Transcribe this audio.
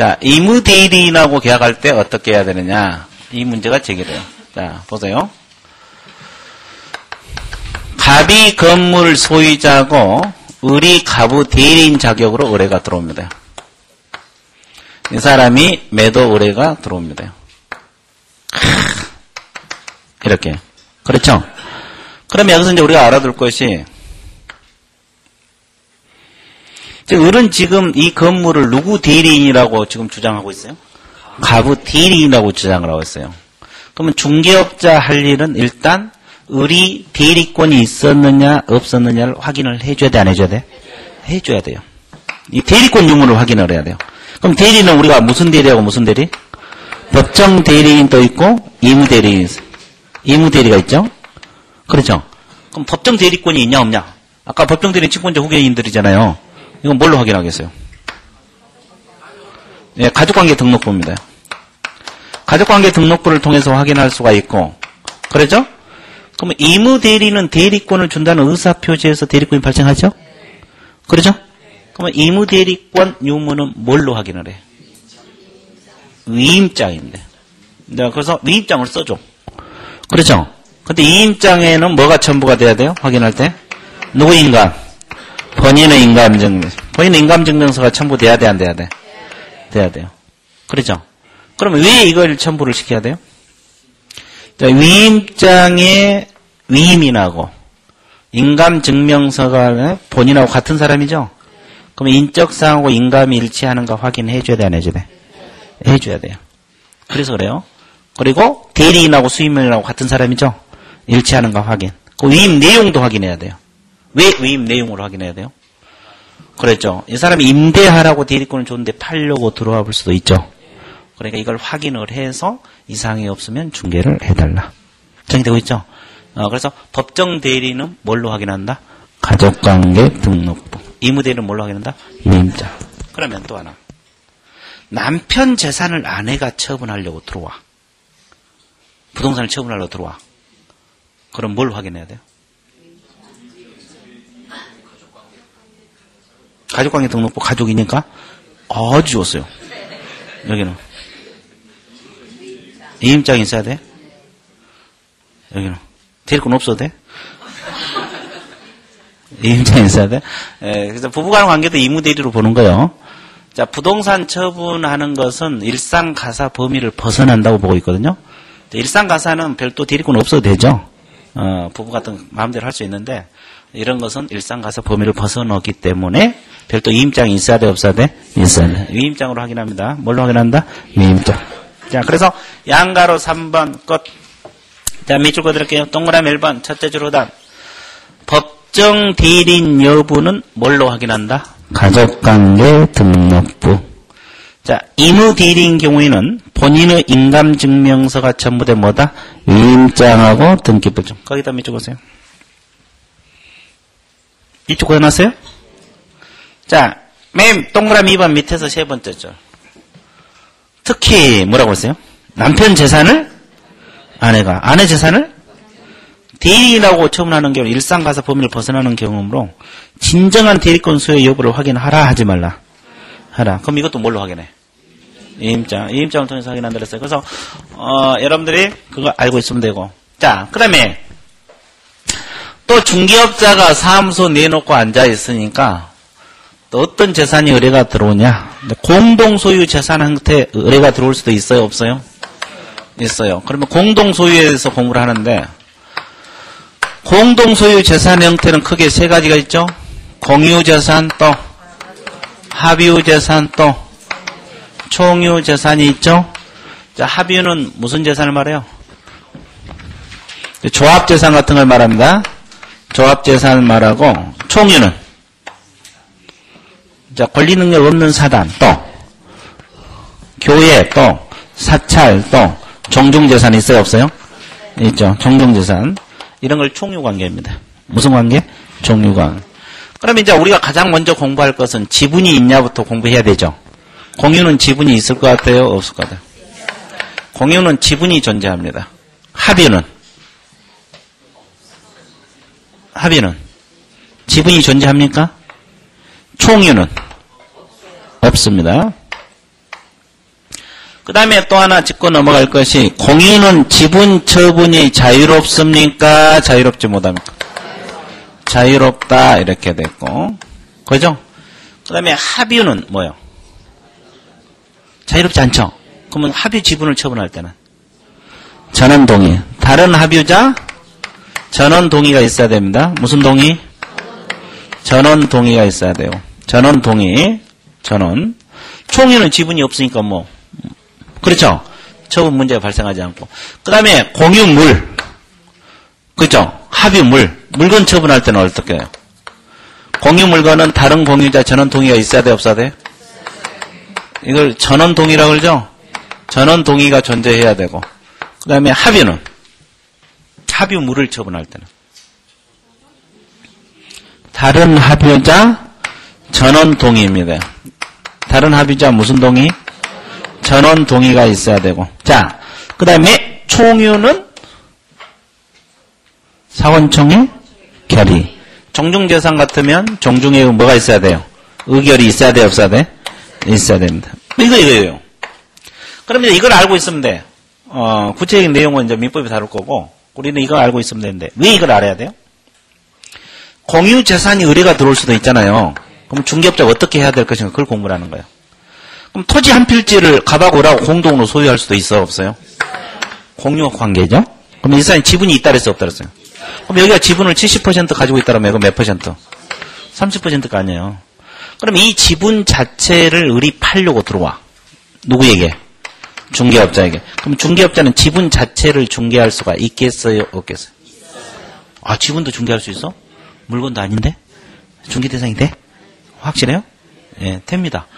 자, 이무대리인하고 계약할 때 어떻게 해야 되느냐. 이 문제가 제기돼요. 자, 보세요. 갑이 건물 소유자고 을이 가부 대리인 자격으로 의뢰가 들어옵니다. 이 사람이 매도 의뢰가 들어옵니다. 이렇게. 그렇죠? 그러면 여기서 이제 우리가 알아둘 것이, 을은 지금 이 건물을 누구 대리인이라고 지금 주장하고 있어요? 가부 대리인이라고 주장을 하고 있어요. 그러면 중개업자 할 일은 일단 을이 대리권이 있었느냐 없었느냐를 확인을 해줘야 돼, 안 해줘야 돼? 해줘야 돼요. 이 대리권 유무를 확인을 해야 돼요. 그럼 대리는 우리가 무슨 대리하고 무슨 대리? 법정 대리인도 있고 이무 대리인, 이무 대리가 있죠? 그렇죠? 그럼 법정 대리권이 있냐 없냐? 아까 법정 대리인 친권자 후계인들이잖아요. 이건 뭘로 확인하겠어요? 예, 가족관계 등록부입니다. 가족관계 등록부를 통해서 확인할 수가 있고, 그렇죠? 그러면 이무 대리는 대리권을 준다는 의사표시에서 대리권이 발생하죠? 그렇죠? 그러면 이무 대리권 유무는 뭘로 확인을 해? 위임장인데. 내가 그래서 위임장을 써줘. 그렇죠? 근데 위임장에는 뭐가 첨부가 돼야 돼요? 확인할 때? 누구 인감? 본인의 인감증명서. 본인의 인감증명서가 첨부돼야 돼, 안 돼야 돼? 돼야 돼요. 그렇죠? 그러면 왜 이걸 첨부를 시켜야 돼요? 자, 위임장에 위임인하고 인감증명서가 본인하고 같은 사람이죠? 그러면 인적사항하고 인감이 일치하는가 확인해줘야 돼, 안 해줘야 돼? 해줘야 돼요. 그래서 그래요. 그리고 대리인하고 수임인하고 같은 사람이죠? 일치하는가 확인. 그 위임 내용도 확인해야 돼요. 왜 위임 내용으로 확인해야 돼요? 그랬죠. 이 사람이 임대하라고 대리권을 줬는데 팔려고 들어와 볼 수도 있죠. 그러니까 이걸 확인을 해서 이상이 없으면 중개를 해달라. 정리되고 있죠? 그래서 법정 대리는 뭘로 확인한다? 가족관계 등록부. 이무대리는 뭘로 확인한다? 위임장. 그러면 또 하나. 남편 재산을 아내가 처분하려고 들어와. 부동산을 처분하려고 들어와. 그럼 뭘 확인해야 돼요? 가족관계 등록부 가족이니까 아주 좋았어요. 여기는 위임장이 있어야 돼. 여기는 대리권 없어도 돼. 위임장이 있어야 돼. 그래서 부부간 관계도 이무대리로 보는 거예요. 자, 부동산 처분하는 것은 일상가사 범위를 벗어난다고 보고 있거든요. 일상가사는 별도 대리권 없어도 되죠. 부부 같은 마음대로 할 수 있는데 이런 것은 일상가사 범위를 벗어나기 때문에 별도 위임장이 있어야 돼, 없어야 돼? 있어야 돼. 위임장으로 확인합니다. 뭘로 확인한다? 위임장. 자, 그래서 양가로 3번 끝. 자, 밑줄 그어드릴게요. 동그라미 1번 첫째 줄 오답. 법정 대리인 여부는 뭘로 확인한다? 가족관계 등록부. 자, 이무 대리인 경우에는 본인의 인감증명서가 첨부된 뭐다? 위임장하고 등기부증. 거기다 밑줄 보세요. 밑줄 그어놨어요? 자, 맨 동그라미 2번 밑에서 세 번째 줄. 특히 뭐라고 했어요? 남편 재산을 아내가, 아내 재산을 대리인하고 처분하는 경우 일상가사 범위를 벗어나는 경우로 진정한 대리권 수요 여부를 확인하라 하지 말라. 하라. 그럼 이것도 뭘로 확인해? 위임장. 위임장을 통해서 확인한다 그랬어요. 그래서 여러분들이 그거 알고 있으면 되고. 자, 그 다음에 또 중개업자가 사무소 내놓고 앉아 있으니까 또 어떤 재산이 의뢰가 들어오냐? 공동소유 재산 형태 의뢰가 들어올 수도 있어요, 없어요? 있어요. 그러면 공동소유에 대해서 공부를 하는데 공동소유 재산 형태는 크게 세 가지가 있죠. 공유재산 또 합유재산 또 총유재산이 있죠. 자, 합유는 무슨 재산을 말해요? 조합재산 같은 걸 말합니다. 조합재산을 말하고 총유는 자, 권리능력 없는 사단 또 교회 또 사찰 또 종중재산 있어요, 없어요? 있죠. 종중재산. 이런 걸 총유관계입니다. 무슨 관계? 총유관계. 그러면 이제 우리가 가장 먼저 공부할 것은 지분이 있냐부터 공부해야 되죠. 공유는 지분이 있을 것 같아요? 없을 것 같아요? 공유는 지분이 존재합니다. 합유는 지분이 존재합니까? 총유는 없습니다. 그 다음에 또 하나 짚고 넘어갈 것이 공유는 지분 처분이 자유롭습니까? 자유롭지 못합니까? 자유롭다 이렇게 됐고 그죠? 그 다음에 합유는 뭐요? 자유롭지 않죠? 그러면 합유 지분을 처분할 때는 전원 동의. 다른 합유자 전원 동의가 있어야 됩니다. 무슨 동의? 전원 동의가 있어야 돼요. 전원 동의. 전원. 총유는 지분이 없으니까 뭐 그렇죠? 처분 문제가 발생하지 않고. 그 다음에 공유물. 그렇죠? 합유물. 물건 처분할 때는 어떻게 해요? 공유 물건은 다른 공유자 전원 동의가 있어야 돼 없어야 돼? 이걸 전원 동의라고 그러죠? 전원 동의가 존재해야 되고. 그 다음에 합유는 합유물을 처분할 때는 다른 합유자 전원 동의입니다. 다른 합유자 무슨 동의? 전원 동의가 있어야 되고. 자, 그 다음에 총유는 사원총회 결의. 종중재산 같으면 종중에 뭐가 있어야 돼요? 의결이 있어야 돼 없어야 돼? 있어야 됩니다. 이거예요. 그러면 이걸 알고 있으면 돼. 구체적인 내용은 이제 민법이 다룰 거고 우리는 이거 알고 있으면 되는데 왜 이걸 알아야 돼요? 공유재산이 의뢰가 들어올 수도 있잖아요. 그럼 중개업자가 어떻게 해야 될 것인가 그걸 공부를 하는 거예요. 그럼 토지 한 필지를 갑하고라고 공동으로 소유할 수도 있어 없어요? 공유 관계죠. 그럼 이 사람이 지분이 있다 그랬어 없다 그랬어요? 그럼 여기가 지분을 70% 가지고 있다면 이거 몇 퍼센트? 30%가 아니에요. 그럼 이 지분 자체를 의리팔려고 들어와. 누구에게? 중개업자에게. 그럼 중개업자는 지분 자체를 중개할 수가 있겠어요? 없겠어요? 아, 지분도 중개할 수 있어? 물건도 아닌데? 중개 대상이 돼? 확실해요? 예, 됩니다.